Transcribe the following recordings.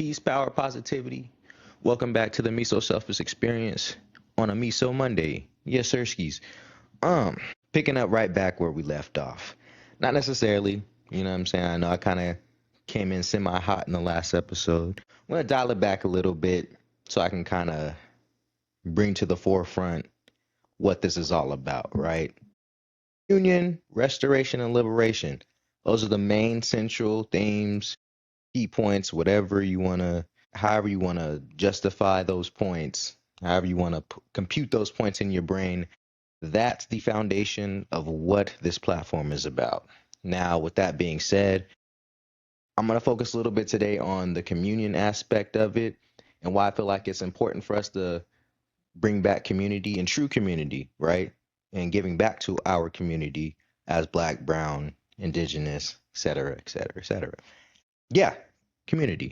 Peace, power, positivity. Welcome back to the Miso Selfish Experience on a Miso Monday. Yes, sir, skis. Um, Picking up right back where we left off. Not necessarily, you know what I'm saying? I know I kind of came in semi-hot in the last episode. I'm going to dial it back a little bit so I can kind of bring to the forefront what this is all about, right? Union, restoration, and liberation. Those are the main central themes, key points, whatever you want to, however you want to justify those points, however you want to compute those points in your brain. That's the foundation of what this platform is about. Now, with that being said, I'm going to focus a little bit today on the communion aspect of it and why I feel like it's important for us to bring back community and true community, right? And giving back to our community as Black, Brown, Indigenous, et cetera, et cetera, et cetera. Yeah, community.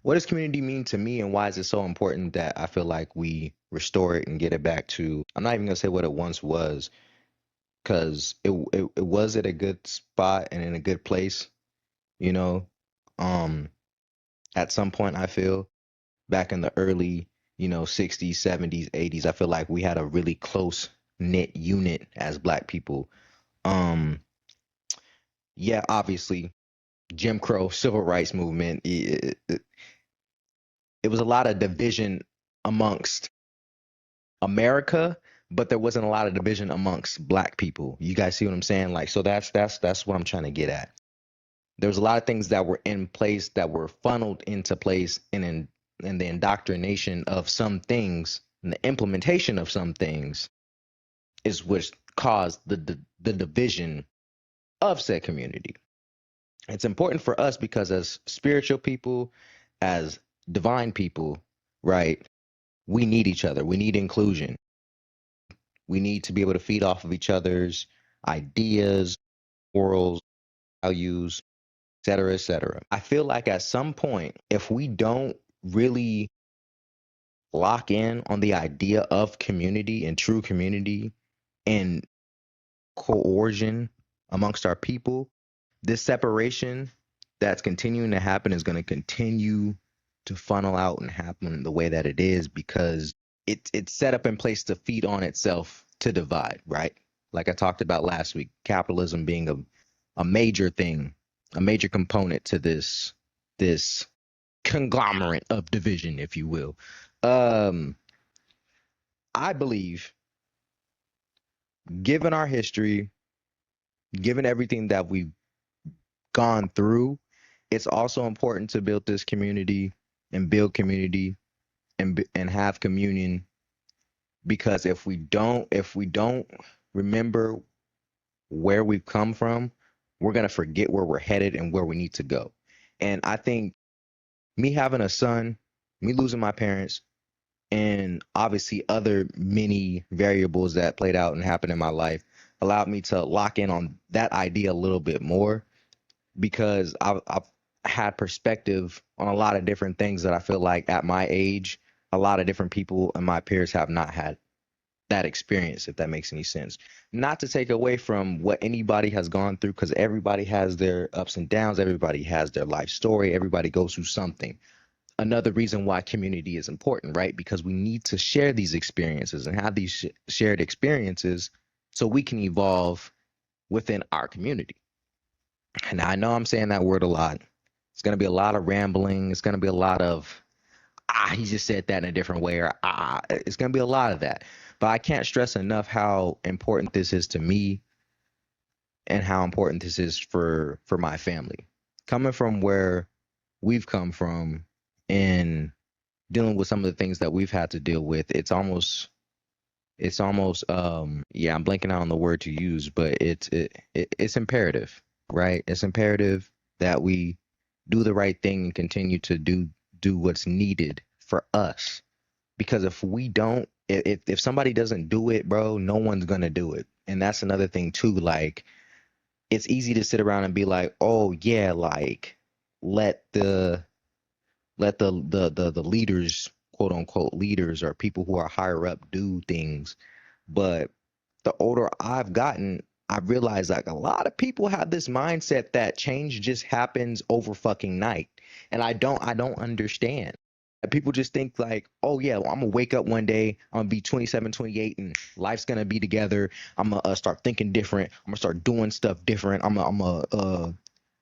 What does community mean to me, and why is it so important that I feel like we restore it and get it back to, I'm not even gonna say what it once was, because it was at a good spot and in a good place, you know. Um, at some point, I feel back in the early, 60s, 70s, 80s, I feel like we had a really close knit unit as Black people. Um, yeah, obviously, Jim Crow, civil rights movement, it was a lot of division amongst America, but there wasn't a lot of division amongst Black people. You guys see what I'm saying? Like, so that's what I'm trying to get at. There was a lot of things that were in place that were funneled into place, and in the indoctrination of some things and the implementation of some things is what caused the division of said community. It's important for us because as spiritual people, as divine people, right? We need each other. We need inclusion. We need to be able to feed off of each other's ideas, morals, values, et cetera, et cetera. I feel like at some point, if we don't really lock in on the idea of community and true community and coercion amongst our people, this separation that's continuing to happen is going to continue to funnel out and happen the way that it is because it's set up in place to feed on itself to divide, right? Like I talked about last week, capitalism being a major thing, a major component to this conglomerate of division, if you will. Um, I believe, given our history, given everything that we've gone through, it's also important to build this community and build community and have communion because if we don't remember where we've come from, we're going to forget where we're headed and where we need to go. And I think me having a son, me losing my parents, and obviously other many variables that played out and happened in my life allowed me to lock in on that idea a little bit more because I've had perspective on a lot of different things that I feel like at my age, a lot of different people and my peers have not had that experience, if that makes any sense. Not to take away from what anybody has gone through, because everybody has their ups and downs, everybody has their life story, everybody goes through something. Another reason why community is important, right? Because we need to share these experiences and have these shared experiences so we can evolve within our community. And I know I'm saying that word a lot. It's going to be a lot of rambling. It's going to be a lot of, he just said that in a different way, or it's going to be a lot of that. But I can't stress enough how important this is to me and how important this is for my family. Coming from where we've come from and dealing with some of the things that we've had to deal with, it's almost yeah, I'm blanking out on the word to use, but it's imperative, right? It's imperative that we do the right thing and continue to do what's needed for us. Because if we don't, if somebody doesn't do it, bro, no one's gonna do it. And that's another thing too. Like, it's easy to sit around and be like, oh yeah, like let the leaders, quote unquote leaders, or people who are higher up do things. But the older I've gotten, I realized like a lot of people have this mindset that change just happens over fucking night. And I don't understand. People just think like, oh yeah, well, I'm gonna wake up one day, I'm gonna be 27, 28, and life's gonna be together. I'm gonna start thinking different. I'm gonna start doing stuff different. I'm gonna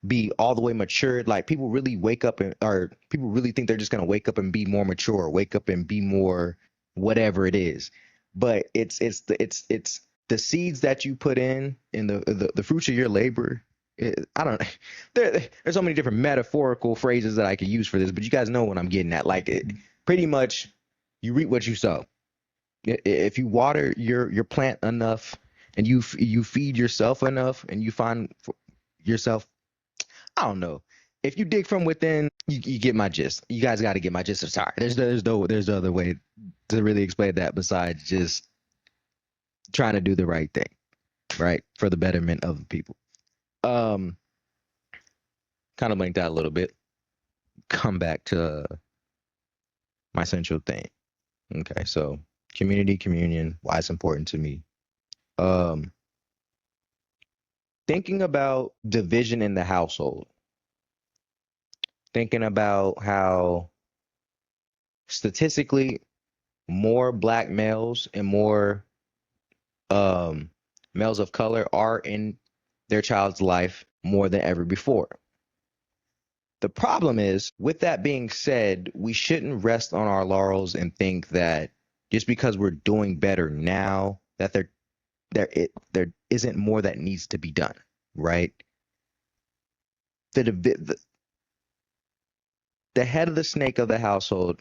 be all the way matured. Like people really wake up and or people really think they're just gonna wake up and be more mature, wake up and be more whatever it is. But it's the seeds that you put in the fruits of your labor. I don't there's so many different metaphorical phrases that I could use for this, but you guys know what I'm getting at. Like pretty much you reap what you sow. If you water your plant enough and you feed yourself enough and you find yourself, I don't know. If you dig from within, you get my gist. You guys got to get my gist. Sorry, there's no other way to really explain that besides just trying to do the right thing, right, for the betterment of the people. Um, kind of blanked out a little bit. Come back to my central thing. Okay, so community communion, why it's important to me. Um, thinking about division in the household, thinking about how statistically more black males and more um, males of color are in their child's life more than ever before. The problem is, with that being said, we shouldn't rest on our laurels and think that just because we're doing better now, that there isn't more that needs to be done, right? The the head of the snake of the household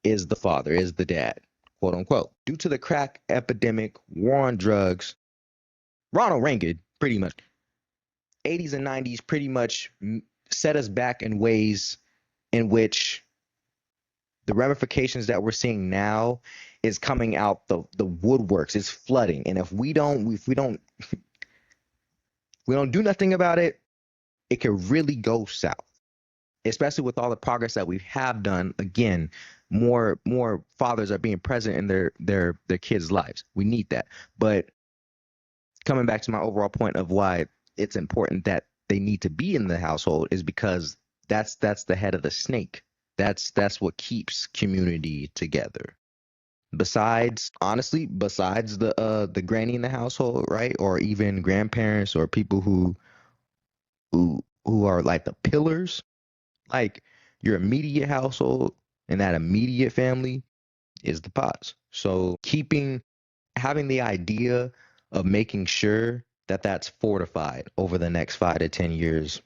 is the father, is the dad, quote unquote. Due to the crack epidemic, war on drugs, Ronald Reagan pretty much 80s and 90s pretty much set us back in ways in which the ramifications that we're seeing now is coming out the woodworks. It's flooding, and if we don't do nothing about it, it could really go south. Especially with all the progress that we have done. Again, more fathers are being present in their kids' lives. We need that. But coming back to my overall point of why it's important that they need to be in the household is because that's the head of the snake. That's what keeps community together. Besides, honestly, besides the granny in the household, right? Or even grandparents or people who are like the pillars, like your immediate household and that immediate family is the pots. So having the idea of making sure that that's fortified over the next 5 to 10 years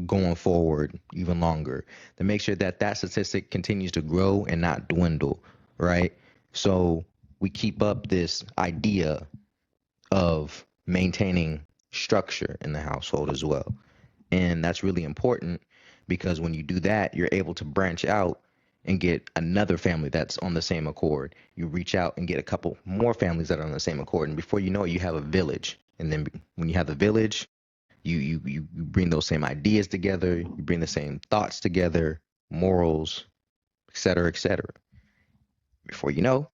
going forward, even longer, to make sure that that statistic continues to grow and not dwindle, right? So we keep up this idea of maintaining structure in the household as well. And that's really important because when you do that, you're able to branch out and get another family that's on the same accord. You reach out and get a couple more families that are on the same accord. And before you know it, you have a village. And then when you have the village, you bring those same ideas together, you bring the same thoughts together, morals, et cetera, et cetera. Before you know,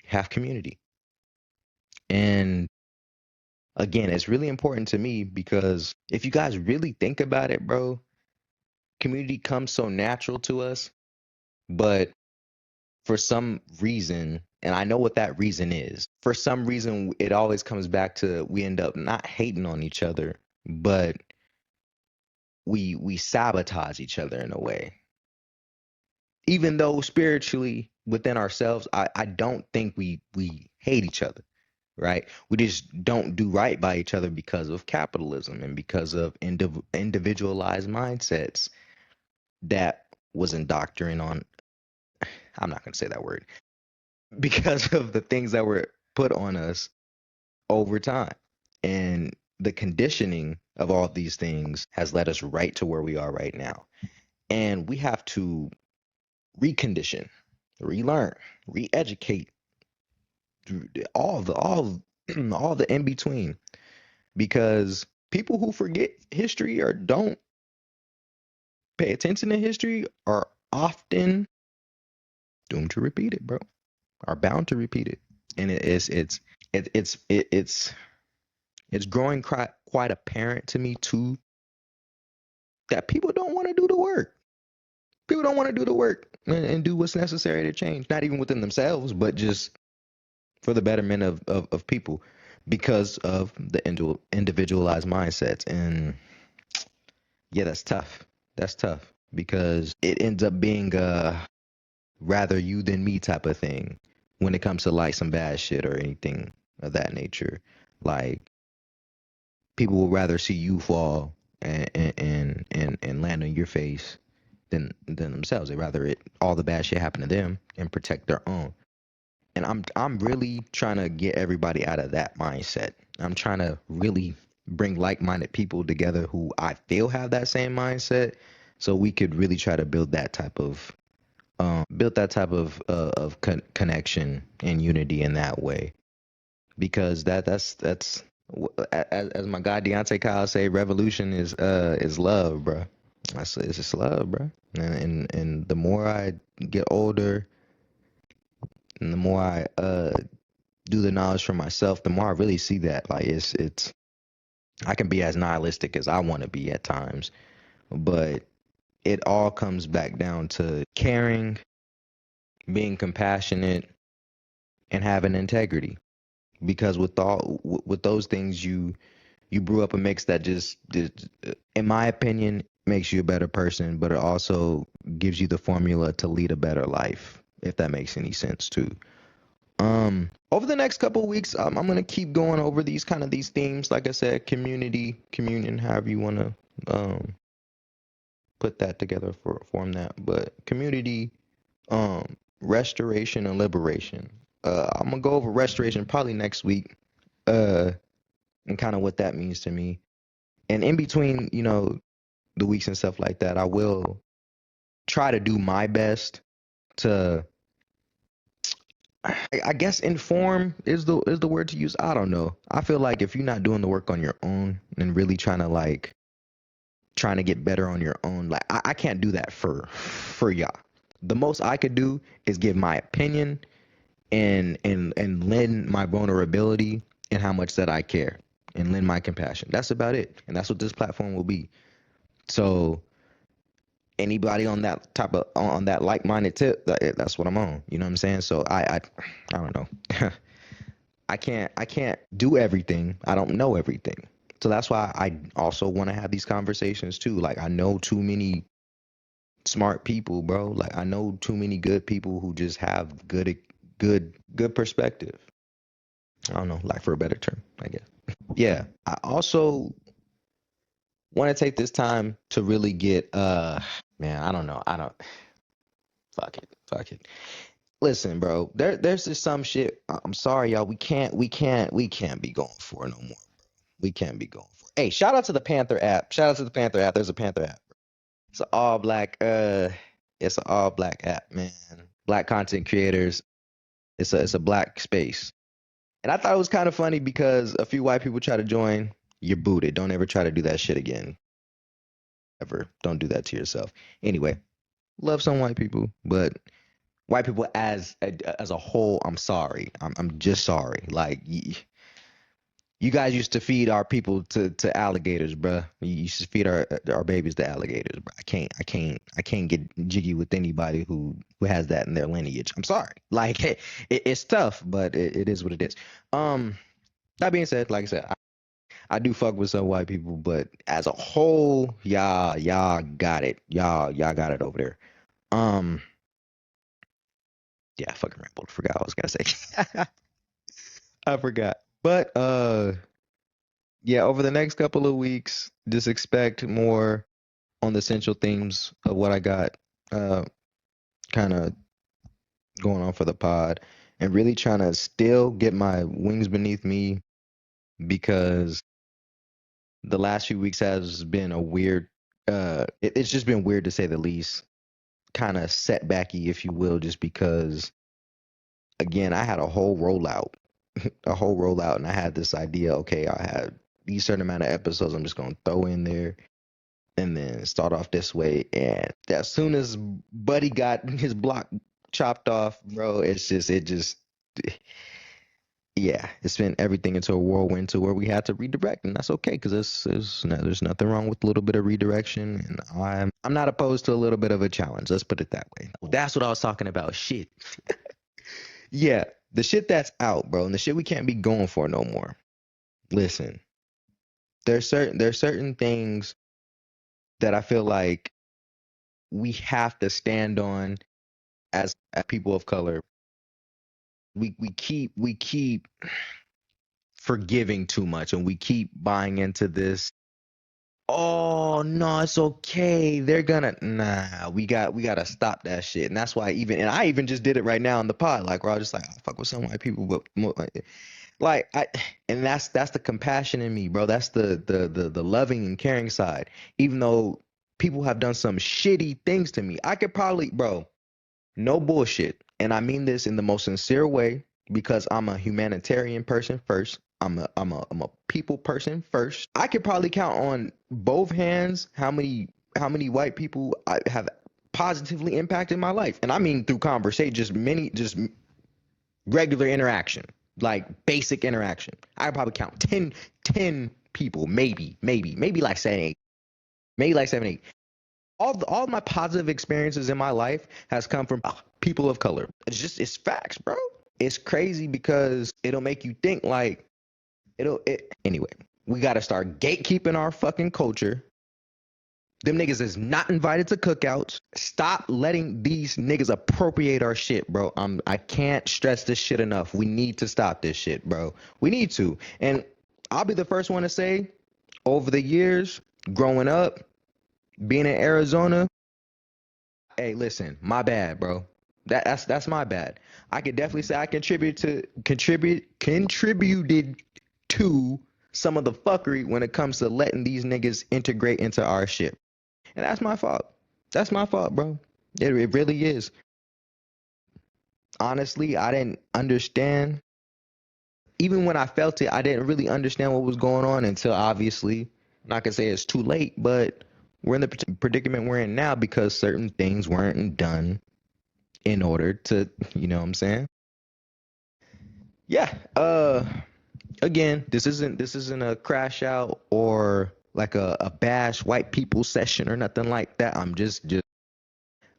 you have community. And again, it's really important to me because if you guys really think about it, bro, community comes so natural to us, but for some reason, and I know what that reason is, for some reason, it always comes back to we end up not hating on each other, but we sabotage each other in a way. Even though spiritually within ourselves, I don't think we hate each other, right? We just don't do right by each other because of capitalism and because of individualized mindsets that was indoctrinated on. I'm not going to say that word because of the things that were put on us over time. And the conditioning of all these things has led us right to where we are right now. And we have to recondition, relearn, re-educate, all all the in between. Because people who forget history or don't pay attention to history are often doomed to repeat it, bro. Are bound to repeat it. And it's it's growing quite apparent to me too that people don't want to do the work. People don't want to do the work and do what's necessary to change, not even within themselves, but just for the betterment of people because of the individualized mindsets. And yeah, that's tough. That's tough because it ends up being a rather you than me type of thing when it comes to like some bad shit or anything of that nature. Like people will rather see you fall and land on your face than themselves. They rather it all the bad shit happen to them and protect their own. And I'm really trying to get everybody out of that mindset. I'm trying to really bring like-minded people together who I feel have that same mindset, so we could really try to build that type of connection and unity in that way. Because that's as my guy Deontay Kyle say, revolution is love, bro. It's just love, bro. And the more I get older, and the more I do the knowledge for myself, the more I really see that like it's I can be as nihilistic as I want to be at times, but it all comes back down to caring, being compassionate, and having integrity. Because with those things, you brew up a mix that just, in my opinion, makes you a better person, but it also gives you the formula to lead a better life, if that makes any sense too. Over the next couple of weeks, I'm gonna keep going over these themes. Like I said, community, communion, however you wanna put that together for form that. But community, restoration and liberation. I'm gonna go over restoration probably next week. Uh, and kind of what that means to me. And in between, the weeks and stuff like that, I will try to do my best to I guess inform is the word to use. I don't know. I feel like if you're not doing the work on your own and really trying to get better on your own, like I can't do that for y'all. The most I could do is give my opinion and lend my vulnerability and how much that I care and lend my compassion. That's about it. And that's what this platform will be. So anybody on that type of on that like-minded tip, that's what I'm on. You know what I'm saying? So I don't know. I can't do everything. I don't know everything. So that's why I also want to have these conversations too. Like I know too many smart people, bro. Like I know too many good people who just have good perspective. I don't know, like for a better term, I guess. Yeah. I also want to take this time to really get man, I don't know. I don't fuck it. Fuck it. Listen, bro. There's just some shit. I'm sorry, y'all. We can't be going for it no more. We can't be going for it. Hey, shout out to the Panther app. Shout out to the Panther app. There's a Panther app. It's an all black it's an all black app, man. Black content creators. It's a black space. And I thought it was kind of funny because a few white people try to join, you're booted. Don't ever try to do that shit again. Ever. Don't do that to yourself. Anyway, love some white people, but white people as a whole, I'm sorry. I'm just sorry. Like you guys used to feed our people to alligators, bruh. You used to feed our babies to alligators, bruh. I can't get jiggy with anybody who has that in their lineage. I'm sorry. Like it's tough, but it is what it is. That being said, like I said, I do fuck with some white people, but as a whole, y'all got it. Y'all got it over there. Um, yeah, I fucking rambled. Forgot what I was gonna say. I forgot. But yeah, over the next couple of weeks, just expect more on the essential themes of what I got kind of going on for the pod, and really trying to still get my wings beneath me because the last few weeks has been a weird it's just been weird to say the least, kind of setbacky if you will, just because again I had a whole rollout and I had this idea, okay, I had these certain amount of episodes I'm just gonna throw in there and then start off this way, and as soon as Buddy got his block chopped off, bro, it just yeah, it's been everything into a whirlwind to where we had to redirect, and that's okay because there's nothing wrong with a little bit of redirection, and I'm not opposed to a little bit of a challenge. Let's put it that way. That's what I was talking about. Shit. Yeah, the shit that's out, bro, and the shit we can't be going for no more. Listen, there's certain things that I feel like we have to stand on as people of color. We keep forgiving too much, and we keep buying into this. Oh no, it's okay. They're gonna nah. We gotta stop that shit, and that's why I even just did it right now on the pod. Like, where I was just like, I fuck with some white people, but like I, and that's the compassion in me, bro. That's the loving and caring side. Even though people have done some shitty things to me, I could probably, bro. No bullshit. And I mean this in the most sincere way because I'm a humanitarian person first. I'm a people person first. I could probably count on both hands how many white people I have positively impacted my life. And I mean through conversation, just regular interaction, like basic interaction. I could probably count 10 people, maybe like 7, 8. Maybe like 7, 8. All my positive experiences in my life has come from people of color. It's facts, bro. It's crazy because it'll make you think like anyway. We got to start gatekeeping our fucking culture. Them niggas is not invited to cookouts. Stop letting these niggas appropriate our shit, bro. I can't stress this shit enough. We need to stop this shit, bro. We need to. And I'll be the first one to say, over the years, growing up, being in Arizona, hey, listen, my bad, bro. That's my bad. I could definitely say I contributed to some of the fuckery when it comes to letting these niggas integrate into our shit. And that's my fault. That's my fault, bro. It really is. Honestly, I didn't understand. Even when I felt it, I didn't really understand what was going on until obviously, I'm not gonna say it's too late, but we're in the predicament we're in now because certain things weren't done in order to, you know what I'm saying? Yeah. Again, this isn't a crash out or like a bash white people session or nothing like that. I'm just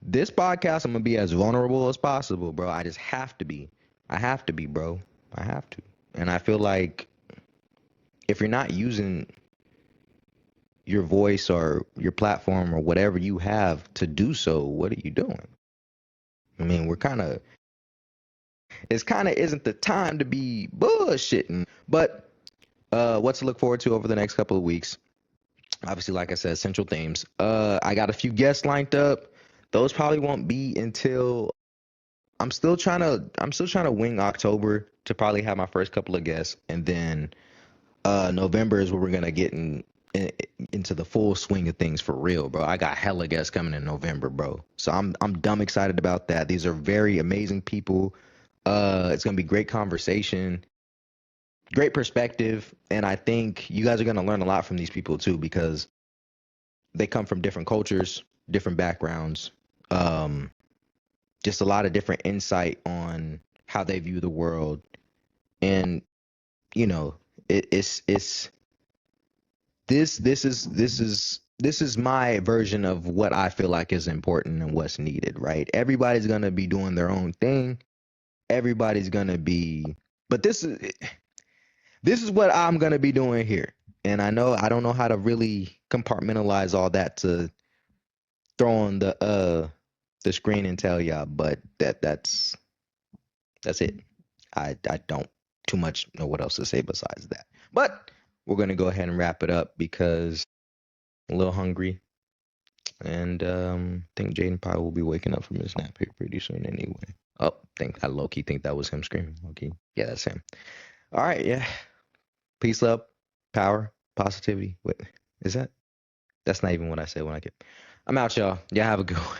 this podcast, I'm gonna be as vulnerable as possible, bro. I just have to be. I have to be, bro. I have to. And I feel like if you're not using your voice or your platform or whatever you have to do so, what are you doing? I mean, it's kind of isn't the time to be bullshitting. But what to look forward to over the next couple of weeks? Obviously, like I said, central themes. I got a few guests lined up. Those probably won't be until I'm still trying to wing October to probably have my first couple of guests, and then November is where we're gonna get into the full swing of things for real, bro. I got hella guests coming in November, bro. So I'm dumb excited about that. These are very amazing people. It's gonna be great conversation, great perspective, and I think you guys are gonna learn a lot from these people too because they come from different cultures, different backgrounds, um, just a lot of different insight on how they view the world, and you know, it's this is my version of what I feel like is important and what's needed, right? Everybody's gonna be doing their own thing. Everybody's gonna be, but this is what I'm gonna be doing here. And I don't know how to really compartmentalize all that to throw on the screen and tell y'all, but that's it. I don't too much know what else to say besides that. But we're gonna go ahead and wrap it up because I'm a little hungry, and I think Jaden probably will be waking up from his nap here pretty soon anyway. Oh, I low key think that was him screaming. Okay, yeah, that's him. All right, yeah. Peace, love, power, positivity. Wait, is that? That's not even what I said when I get. I'm out, y'all. Y'all have a good one.